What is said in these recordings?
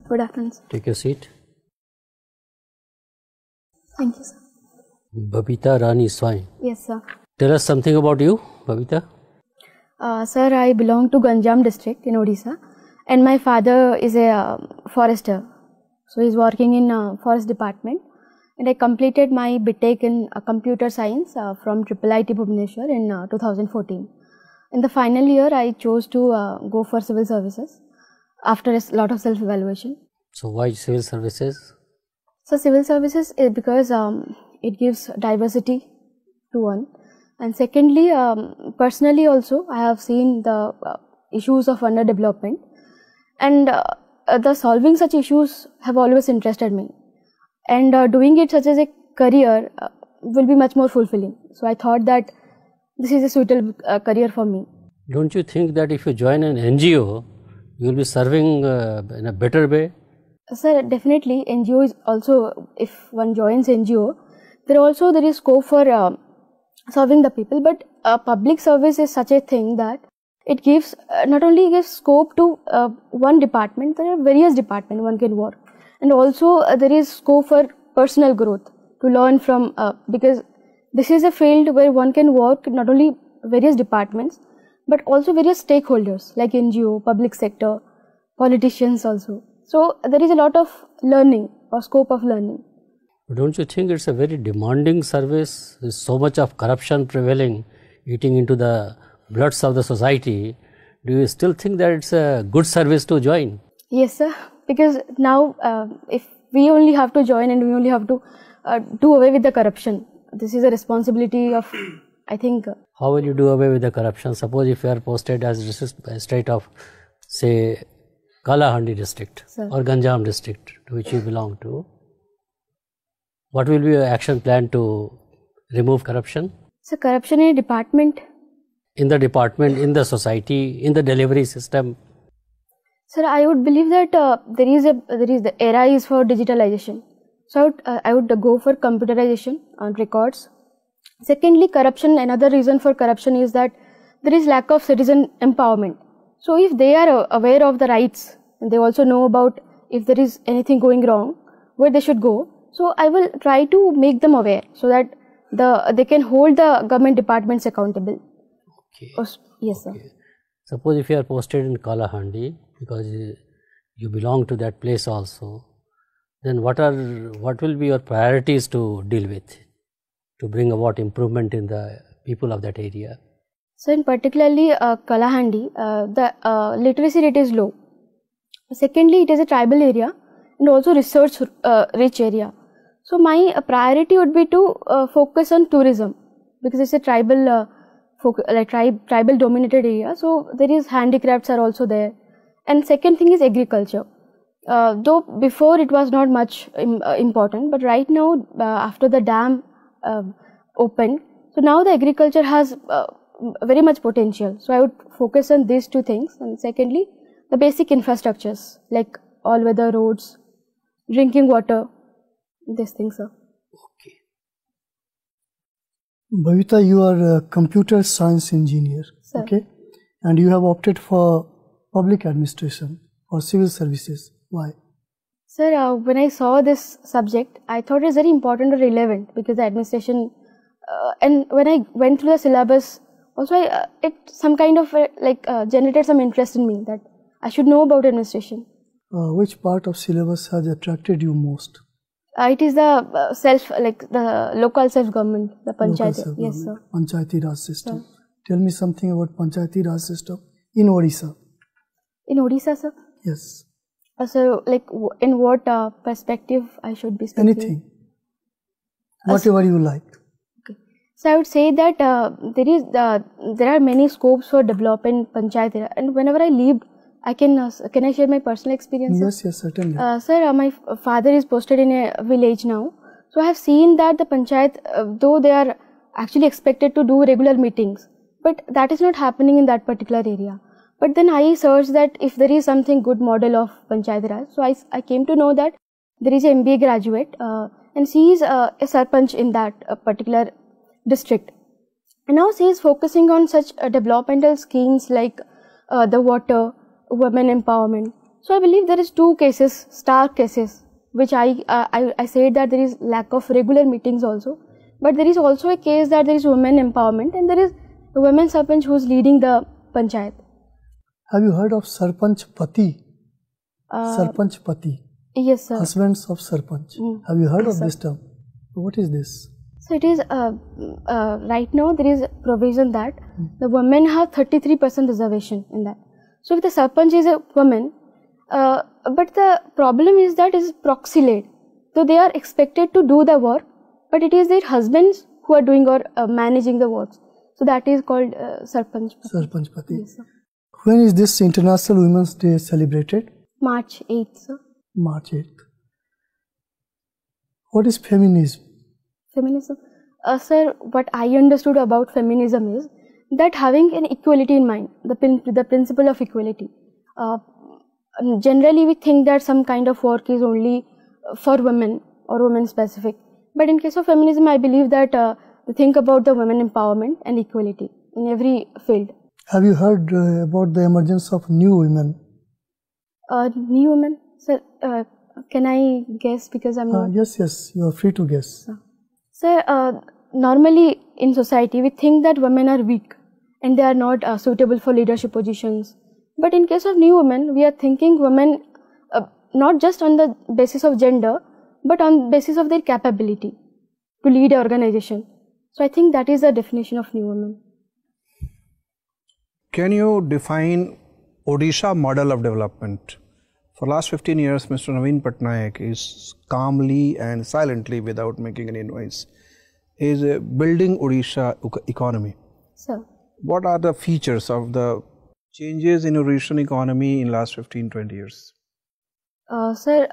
Good afternoon, sir. Take your seat. Thank you, sir. Babita Rani Swain. Yes, sir. Tell us something about you, Babita. Sir, I belong to Ganjam district in Odisha, and my father is a forester. So he's working in forest department, and I completed my BTech in computer science from IIIT Bhubaneswar in 2014. In the final year, I chose to go for civil services after a lot of self-evaluation. So why civil services? So civil services is because it gives diversity to one, and secondly, personally also I have seen the issues of underdevelopment, and the solving such issues have always interested me, and doing it such as a career will be much more fulfilling. So I thought that this is a suitable career for me. Don't you think that if you join an NGO, you will be serving in a better way? Sir, definitely NGO is also, if one joins NGO, there is scope for serving the people, but public service is such a thing that it gives not only gives scope to one department, there are various departments one can work, and also there is scope for personal growth to learn from, because this is a field where one can work not only various departments but also various stakeholders like NGO, public sector, politicians also. So there is a lot of learning or scope of learning. But don't you think it's a very demanding service? There's so much of corruption prevailing, eating into the bloods of the society. Do you still think that it's a good service to join? Yes, sir. Because now if we only have to join and we only have to do away with the corruption, this is a responsibility of, I think. How will you do away with the corruption? Suppose if you are posted as state of, say, Kalahandi district, sir, or Ganjam district, to which you belong to, what will be your action plan to remove corruption? So corruption in a department? In the department, in the society, in the delivery system. Sir, I would believe that the era is for digitalization. So I would go for computerization on records. Secondly, corruption, another reason for corruption is that there is lack of citizen empowerment. So if they are aware of the rights and they also know about if there is anything going wrong, where they should go, so I will try to make them aware so that they can hold the government departments accountable. Okay. Yes, sir. Okay. Suppose if you are posted in Kalahandi, because you belong to that place also, then what will be your priorities to deal with, to bring about improvement in the people of that area? So in particularly Kalahandi, the literacy rate is low. Secondly, it is a tribal area and also research rich area. So my priority would be to focus on tourism, because it's a tribal tribal dominated area. So there is handicrafts are also there, and second thing is agriculture. Though before it was not much important, but right now after the dam opened, so now the agriculture has very much potential. So I would focus on these two things, and secondly the basic infrastructures like all weather roads, drinking water, these things, sir. Okay. Babita, you are a computer science engineer, sir. Okay, and you have opted for public administration or civil services. Why? Sir, when I saw this subject, I thought it was very important or relevant, because the administration, and when I went through the syllabus, also it some kind of generated some interest in me that I should know about administration. Which part of syllabus has attracted you most? It is the the local self-government, the panchayat. Yes, sir. Panchayati Raj system. Sir. Tell me something about Panchayati Raj system in Odisha. In Odisha, sir? Yes. So, in what perspective I should be speaking? Anything. Whatever you like. Okay. So, I would say that there are many scopes for developing panchayat, and whenever I leave, can I share my personal experience? Yes, yes, certainly. Sir, my father is posted in a village now. So, I have seen that the panchayat, though they are actually expected to do regular meetings, but that is not happening in that particular area. But then I searched that if there is something good model of Panchayat Raj. So I came to know that there is an MBA graduate and she is a sarpanch in that particular district. And now she is focusing on such developmental schemes like the water, women empowerment. So I believe there is two cases, stark cases, which I said that there is lack of regular meetings also, but there is also a case that there is women empowerment and there is a women sarpanch who is leading the panchayat. Have you heard of Sarpanch Pati? Sarpanch Pati. Yes, sir. Husbands of Sarpanch. Have you heard of this term? What is this? So it is, right now there is a provision that the women have 33% reservation in that. So if the Sarpanch is a woman, but the problem is that it is proxy led. So they are expected to do the work, but it is their husbands who are doing or managing the works. So that is called Sarpanch Pati. Sarpanch Pati. Yes, sir. When is this International Women's Day celebrated? March 8th, sir. March 8th. What is feminism? Feminism? Sir, what I understood about feminism is that having an equality in mind, the principle of equality. Generally, we think that some kind of work is only for women or women specific. But in case of feminism, I believe that they think about the women empowerment and equality in every field. Have you heard about the emergence of new women? New women? Sir, can I guess because I'm not... Yes, you are free to guess. Sir, normally in society, we think that women are weak and they are not suitable for leadership positions. But in case of new women, we are thinking women not just on the basis of gender, but on basis of their capability to lead an organization. So I think that is the definition of new women. Can you define Odisha model of development? For last 15 years, Mr. Naveen Patnaik is calmly and silently, without making any noise, is building Odisha economy. Sir. What are the features of the changes in Odishan economy in last 15-20 years? Sir,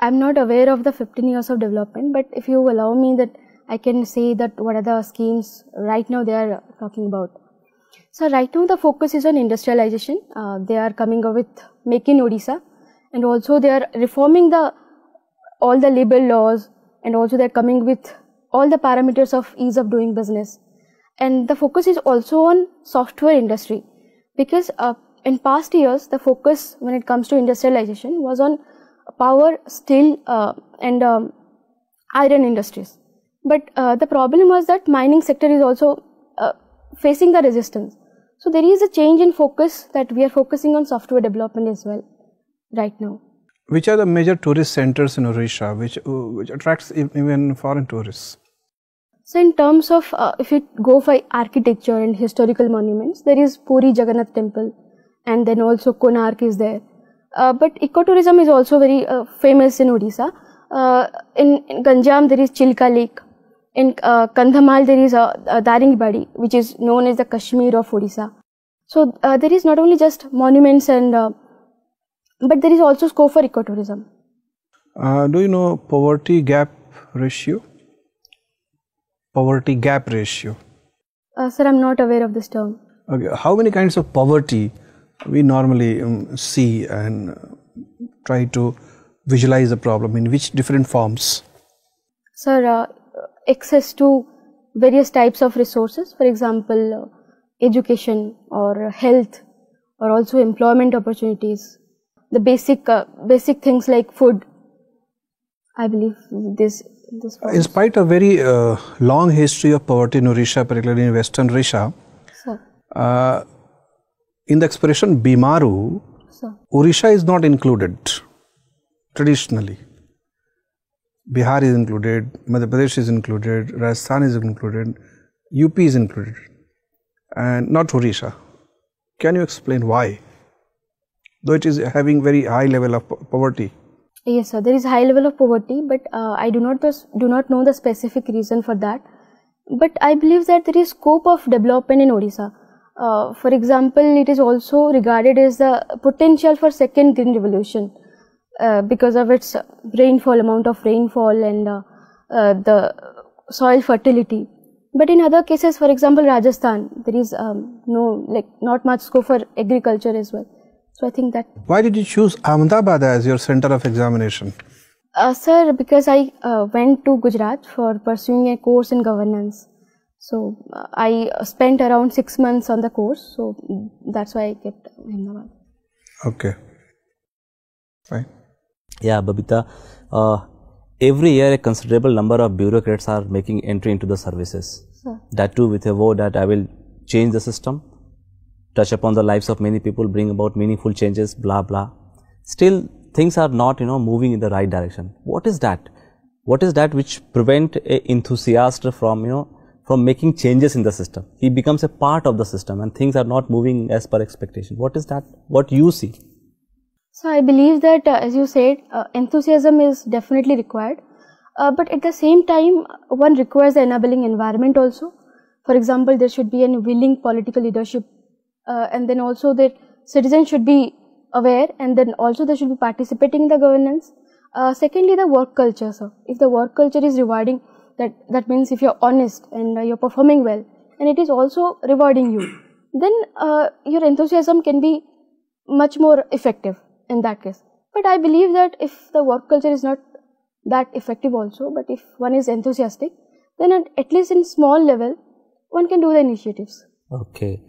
I'm not aware of the 15 years of development, but if you allow me that I can say that what are the schemes right now they are talking about. So right now the focus is on industrialization. They are coming up with Make in Odisha, and also they are reforming all the labor laws, and also they are coming with all the parameters of ease of doing business. And the focus is also on software industry, because in past years the focus when it comes to industrialization was on power, steel and iron industries. But the problem was that mining sector is also facing the resistance. So there is a change in focus that we are focusing on software development as well right now. Which are the major tourist centers in Odisha which attracts even foreign tourists? So in terms of if you go for architecture and historical monuments, there is Puri Jagannath temple, and then also Konark is there. But ecotourism is also very famous in Odisha. In Ganjam there is Chilka Lake. In Kandhamal there is Daringibadi, which is known as the Kashmir of Odisha. So there is not only just monuments and but there is also scope for ecotourism. Do you know poverty gap ratio? Poverty gap ratio. Sir, I'm not aware of this term. Okay. How many kinds of poverty we normally see and try to visualize the problem, in which different forms? Sir, access to various types of resources, for example, education or health, or also employment opportunities. The basic things like food. I believe this. In spite of very long history of poverty in Odisha, particularly in Western Odisha, in the expression Bimaru, Odisha is not included traditionally. Bihar is included, Madhya Pradesh is included, Rajasthan is included, UP is included, and not Odisha. Can you explain why? Though it is having very high level of poverty. Yes, sir. There is high level of poverty, but I do not know the specific reason for that. But I believe that there is scope of development in Odisha. For example, it is also regarded as the potential for second green revolution because of its amount of rainfall and the soil fertility. But in other cases, for example, Rajasthan, there is not much scope for agriculture as well. So I think that. Why did you choose Ahmedabad as your center of examination? Sir, because I went to Gujarat for pursuing a course in governance. So I spent around 6 months on the course. So that's why I kept Ahmedabad. Okay. Fine. Yeah, Babita, every year a considerable number of bureaucrats are making entry into the services. Sir. That too with a vow that I will change the system, touch upon the lives of many people, bring about meaningful changes, blah, blah. Still, things are not, moving in the right direction. What is that? What is that which prevent an enthusiast from, from making changes in the system? He becomes a part of the system and things are not moving as per expectation. What is that? What you see? So I believe that, as you said, enthusiasm is definitely required. But at the same time, one requires an enabling environment also. For example, there should be a willing political leadership, and then also that citizens should be aware, and then also they should be participating in the governance. Secondly, the work culture, sir. If the work culture is rewarding, that means if you're honest and you're performing well, and it is also rewarding you, then your enthusiasm can be much more effective in that case. But I believe that if the work culture is not that effective also, but if one is enthusiastic, then at least in small level, one can do the initiatives. Okay.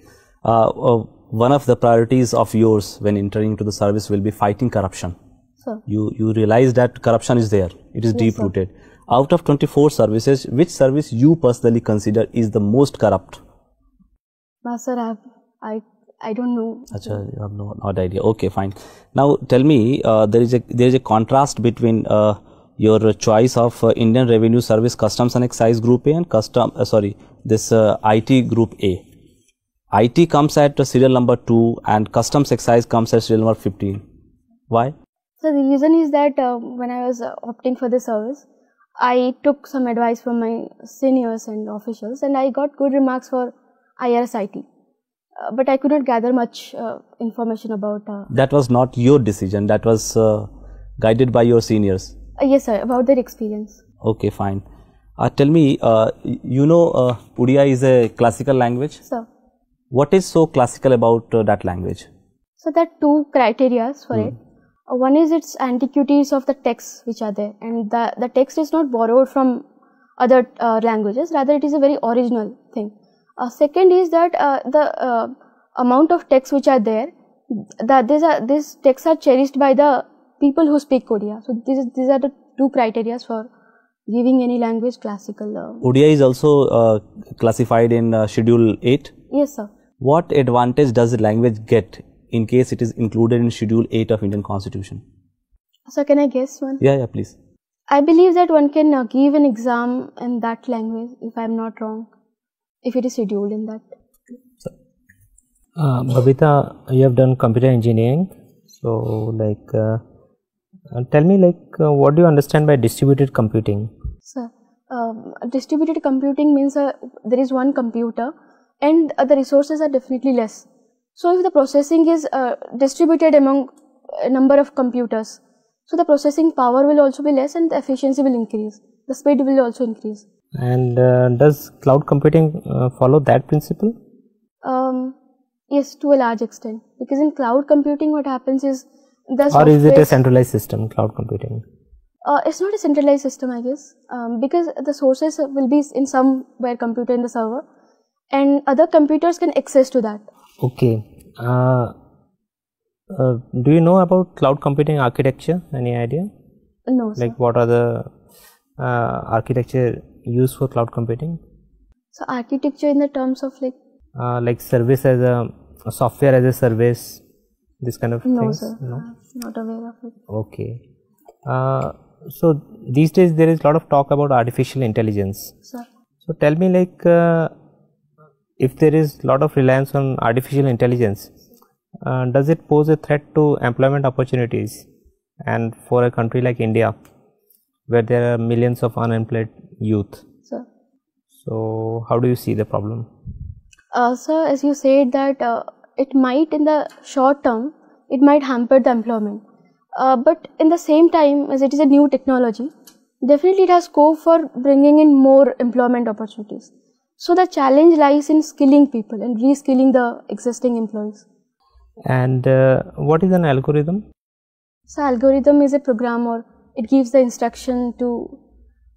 One of the priorities of yours when entering into the service will be fighting corruption. Sir. You realize that corruption is there. It is Yes, deep rooted. Out of 24 services, which service you personally consider is the most corrupt? Sir, I don't know. Achha, you have no idea. Okay, fine. Now tell me, there is a contrast between your choice of Indian Revenue Service Customs and Excise Group A and IT Group A. IT comes at serial number 2 and Customs Excise comes at serial number 15. Why? So the reason is that when I was opting for the service, I took some advice from my seniors and officials, and I got good remarks for IRS IT. But I could not gather much information about. That was not your decision. That was guided by your seniors. Yes, sir. About their experience. Okay, fine. Tell me, Odia is a classical language. Sir. What is so classical about that language? So there are two criteria for it. One is its antiquities of the texts which are there, and the text is not borrowed from other languages. Rather, it is a very original thing. Second is that the amount of texts which are there, these texts are cherished by the people who speak Odia. So these are the two criteria for giving any language classical. Odia is also classified in Schedule 8? Yes, sir. What advantage does the language get in case it is included in Schedule 8 of Indian Constitution? So can I guess one? Yeah, please. I believe that one can give an exam in that language, if I am not wrong, if it is scheduled in that. Babita, you have done computer engineering, so tell me what do you understand by distributed computing? Sir, distributed computing means there is one computer and the resources are definitely less. So if the processing is distributed among a number of computers, so the processing power will also be less and the efficiency will increase. The speed will also increase. And does cloud computing follow that principle? Yes, to a large extent. Because in cloud computing what happens is or is it a centralized system, cloud computing? It's not a centralized system, I guess, because the sources will be in somewhere computer in the server and other computers can access to that. Okay. Do you know about cloud computing architecture? Any idea? No, sir. What are the architecture used for cloud computing? So architecture in the terms of service as a software as a service, this kind of no, things? Sir. No, I'm not aware of it. Okay. So these days there is a lot of talk about artificial intelligence. Sir. So tell me if there is a lot of reliance on artificial intelligence, does it pose a threat to employment opportunities? And for a country like India, where there are millions of unemployed youth. Sir. So how do you see the problem? Sir, as you said that it might in the short term, it might hamper the employment. But in the same time, as it is a new technology, definitely it has scope for bringing in more employment opportunities. So the challenge lies in skilling people and reskilling the existing employees. And what is an algorithm? So algorithm is a program, or it gives the instruction to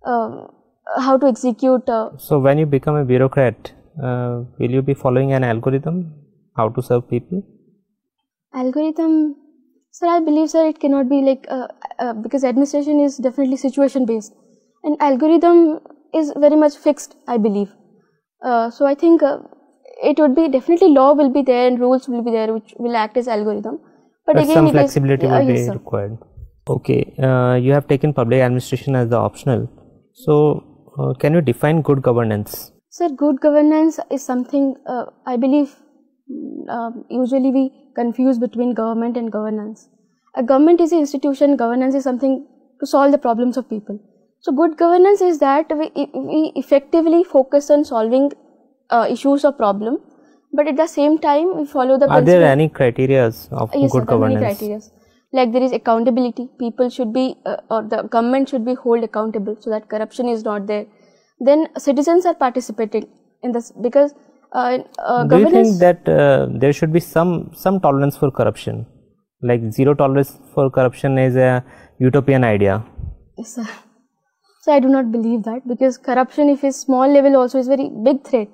how to execute. So when you become a bureaucrat, will you be following an algorithm how to serve people? Algorithm. Sir, I believe, sir, it cannot be like, because administration is definitely situation based and algorithm is very much fixed, I believe. So I think it would be definitely law will be there and rules will be there which will act as algorithm. But again, some flexibility will be yes, required. Okay, you have taken public administration as the optional. So can you define good governance? Sir, good governance is something I believe usually we confuse between government and governance. A government is an institution, governance is something to solve the problems of people. So good governance is that we effectively focus on solving issues or problem, but at the same time we follow the Are there any criteria of yes, good sir, governance? Many criteria. Like there is accountability, people should be or the government should be held accountable so that corruption is not there. Then citizens are participating in this because do you think that there should be some tolerance for corruption? Like zero tolerance for corruption is a utopian idea. Yes, sir. So I do not believe that because corruption, if it's small level, also is very big threat.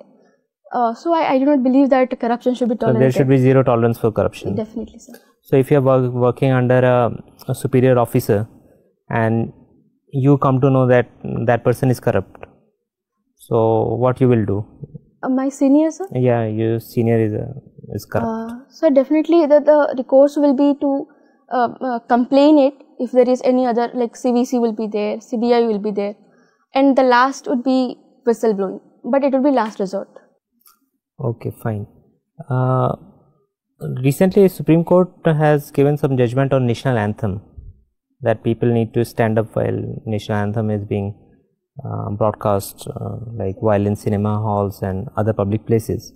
So I do not believe that corruption should be tolerated. So there should be zero tolerance for corruption. Definitely, sir. So if you are working under a superior officer and you come to know that that person is corrupt, so what you will do? My senior, sir? Yeah, your senior is corrupt. So definitely the recourse will be to complain it if there is any other, like CVC will be there, CBI will be there, and the last would be whistleblowing, but it would be last resort. Okay, fine. Recently, Supreme Court has given some judgment on national anthem, that people need to stand up while national anthem is being broadcast, like while in cinema halls and other public places.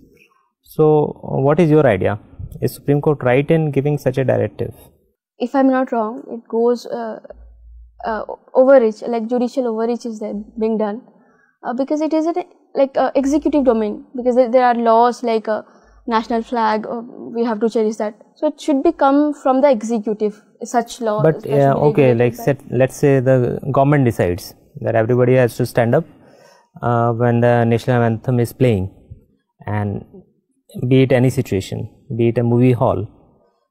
So, what is your idea? Is Supreme Court right in giving such a directive? If I'm not wrong, it goes overreach, like judicial overreach is there being done, because it is like executive domain, because there are laws like national flag, we have to cherish that. So it should be come from the executive, such law. But okay, like let's say the government decides that everybody has to stand up when the national anthem is playing, and be it any situation, be it a movie hall.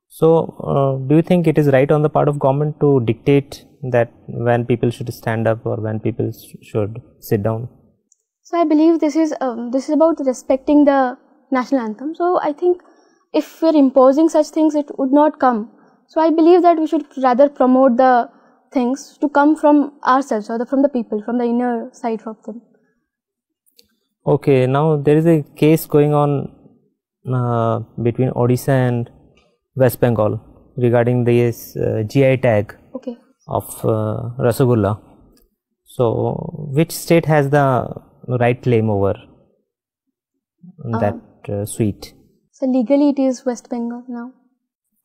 So do you think it is right on the part of government to dictate that when people should stand up or when people should sit down? So I believe this is about respecting the national anthem. So I think if we are imposing such things, it would not come. So I believe that we should rather promote the things to come from ourselves or from the people, from the inner side of them. Okay, now there is a case going on between Odisha and West Bengal regarding this GI tag of Rasagulla. So, which state has the right claim over that sweet? So legally it is West Bengal now.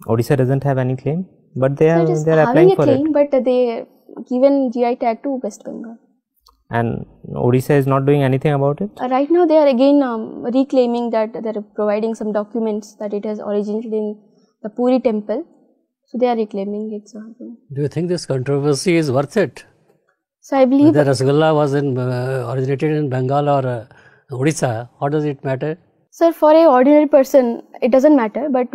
Odisha doesn't have any claim, but they are having applying a for claim, it. But they given GI tag to West Bengal. And Odisha is not doing anything about it? Right now they are again reclaiming that they are providing some documents that it has originated in the Puri temple. So they are reclaiming it. Do you think this controversy is worth it? So I believe whether Rasgulla was originated in Bengal or Odisha, how does it matter? Sir, for a ordinary person, it doesn't matter. But